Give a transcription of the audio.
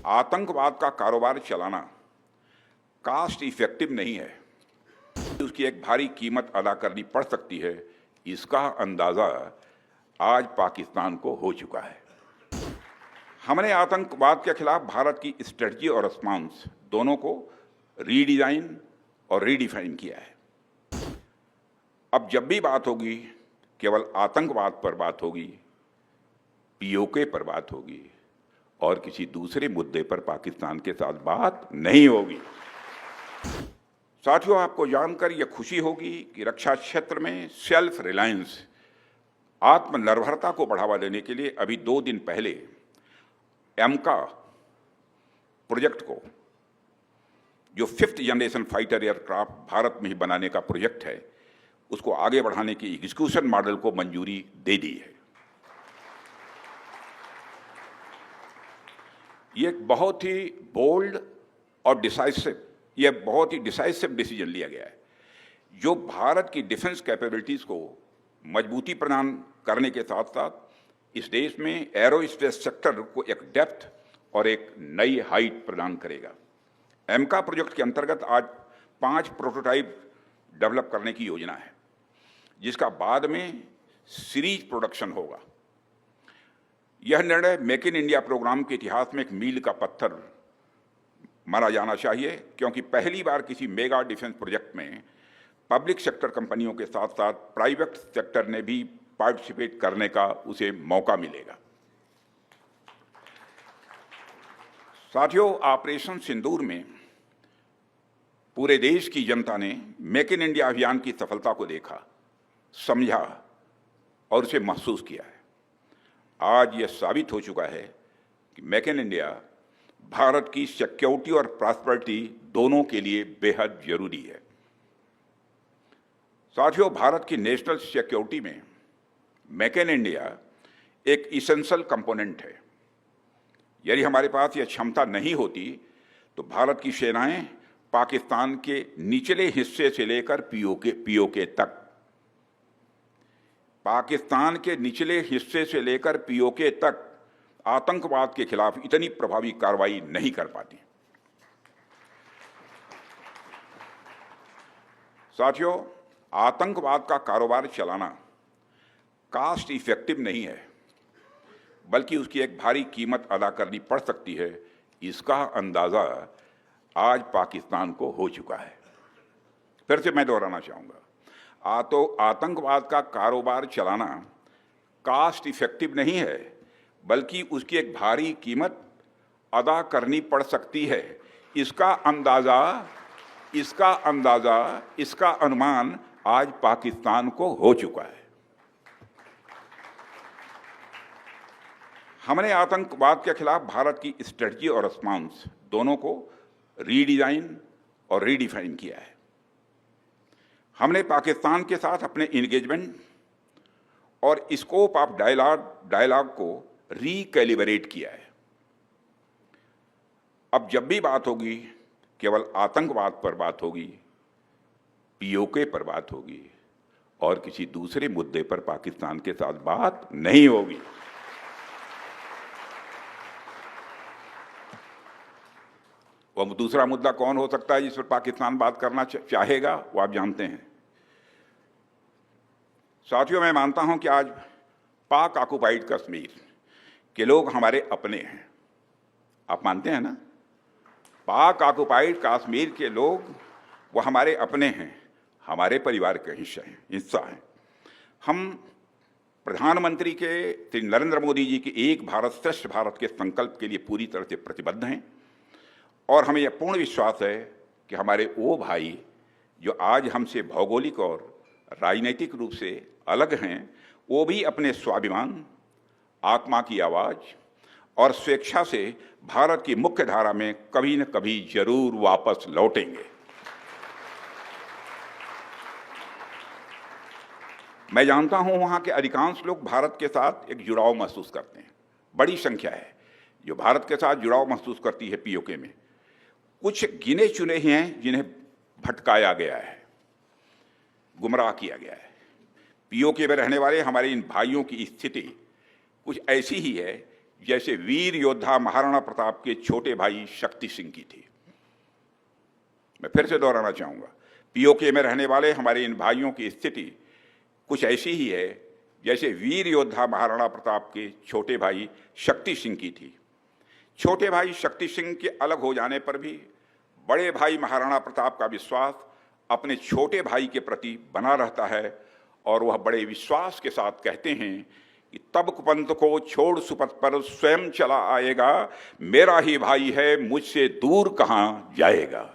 आतंकवाद का कारोबार चलाना कास्ट इफेक्टिव नहीं है, उसकी एक भारी कीमत अदा करनी पड़ सकती है। इसका अंदाजा आज पाकिस्तान को हो चुका है। हमने आतंकवाद के खिलाफ भारत की स्ट्रेटजी और रिस्पॉन्स दोनों को रीडिजाइन और रीडिफाइन किया है। अब जब भी बात होगी केवल आतंकवाद पर बात होगी, पीओके पर बात होगी और किसी दूसरे मुद्दे पर पाकिस्तान के साथ बात नहीं होगी। साथियों, आपको जानकर यह खुशी होगी कि रक्षा क्षेत्र में सेल्फ रिलायंस, आत्मनिर्भरता को बढ़ावा देने के लिए अभी 2 दिन पहले एमका प्रोजेक्ट को, जो 5th generation fighter aircraft Bharat में ही बनाने का प्रोजेक्ट है, उसको आगे बढ़ाने की एग्जीक्यूशन मॉडल को मंजूरी दे दी है। ये एक बहुत ही बोल्ड और बहुत ही डिसाइसिव डिसीजन लिया गया है, जो भारत की डिफेंस कैपेबिलिटीज को मजबूती प्रदान करने के साथ साथ इस देश में एरोस्पेस सेक्टर को एक डेप्थ और एक नई हाइट प्रदान करेगा। एमका प्रोजेक्ट के अंतर्गत आज 5 प्रोटोटाइप डेवलप करने की योजना है, जिसका बाद में सीरीज प्रोडक्शन होगा। यह निर्णय मेक इन इंडिया प्रोग्राम के इतिहास में एक मील का पत्थर माना जाना चाहिए, क्योंकि पहली बार किसी मेगा डिफेंस प्रोजेक्ट में पब्लिक सेक्टर कंपनियों के साथ साथ प्राइवेट सेक्टर ने भी पार्टिसिपेट करने का उसे मौका मिलेगा। साथियों, ऑपरेशन सिंदूर में पूरे देश की जनता ने मेक इन इंडिया अभियान की सफलता को देखा, समझा और उसे महसूस किया है। आज यह साबित हो चुका है कि मेक इन इंडिया भारत की सिक्योरिटी और प्रॉस्पेरिटी दोनों के लिए बेहद जरूरी है। साथियों, भारत की नेशनल सिक्योरिटी में मेक इन इंडिया एक इसेंशियल कंपोनेंट है। यदि हमारे पास यह क्षमता नहीं होती तो भारत की सेनाएं पाकिस्तान के निचले हिस्से से लेकर पीओके तक, पाकिस्तान के निचले हिस्से से लेकर पीओके तक आतंकवाद के खिलाफ इतनी प्रभावी कार्रवाई नहीं कर पाती। साथियों, आतंकवाद का कारोबार चलाना कास्ट इफेक्टिव नहीं है, बल्कि उसकी एक भारी कीमत अदा करनी पड़ सकती है। इसका अंदाजा आज पाकिस्तान को हो चुका है। फिर से मैं दोहराना चाहूंगा, आतंकवाद का कारोबार चलाना कास्ट इफेक्टिव नहीं है, बल्कि उसकी एक भारी कीमत अदा करनी पड़ सकती है। इसका अनुमान आज पाकिस्तान को हो चुका है। हमने आतंकवाद के खिलाफ भारत की स्ट्रेटजी और रिस्पॉन्स दोनों को रीडिजाइन और रीडिफाइन किया है। हमने पाकिस्तान के साथ अपने इंगेजमेंट और स्कोप ऑफ डायलॉग को रिकैलिब्रेट किया है। अब जब भी बात होगी केवल आतंकवाद पर बात होगी, पीओके पर बात होगी और किसी दूसरे मुद्दे पर पाकिस्तान के साथ बात नहीं होगी। वह दूसरा मुद्दा कौन हो सकता है जिस पर पाकिस्तान बात करना चाहेगा, वो आप जानते हैं। साथियों, मैं मानता हूं कि आज पाक ऑक्युपाइड कश्मीर के लोग हमारे अपने हैं। आप मानते हैं ना? पाक ऑक्युपाइड कश्मीर के लोग वो हमारे अपने हैं, हमारे परिवार के हिस्सा हैं। हम प्रधानमंत्री के श्री नरेंद्र मोदी जी के एक भारत श्रेष्ठ भारत के संकल्प के लिए पूरी तरह से प्रतिबद्ध हैं और हमें यह पूर्ण विश्वास है कि हमारे वो भाई जो आज हमसे भौगोलिक और राजनीतिक रूप से अलग हैं, वो भी अपने स्वाभिमान, आत्मा की आवाज और स्वेच्छा से भारत की मुख्य धारा में कभी न कभी जरूर वापस लौटेंगे। मैं जानता हूं वहां के अधिकांश लोग भारत के साथ एक जुड़ाव महसूस करते हैं। बड़ी संख्या है जो भारत के साथ जुड़ाव महसूस करती है। पीओके में कुछ गिने चुने ही हैं जिन्हें भटकाया गया है, गुमराह किया गया है। पीओके में रहने वाले हमारे इन भाइयों की स्थिति कुछ ऐसी ही है जैसे वीर योद्धा महाराणा प्रताप के छोटे भाई शक्ति सिंह की थी। मैं फिर से दोहराना चाहूँगा, पीओके में रहने वाले हमारे इन भाइयों की स्थिति कुछ ऐसी ही है जैसे वीर योद्धा महाराणा प्रताप के छोटे भाई शक्ति सिंह की थी। छोटे भाई शक्ति सिंह के अलग हो जाने पर भी बड़े भाई महाराणा प्रताप का विश्वास अपने छोटे भाई के प्रति बना रहता है और वह बड़े विश्वास के साथ कहते हैं कि तब कुपंथ को छोड़ सुपथ पर स्वयं चला आएगा, मेरा ही भाई है मुझसे दूर कहाँ जाएगा।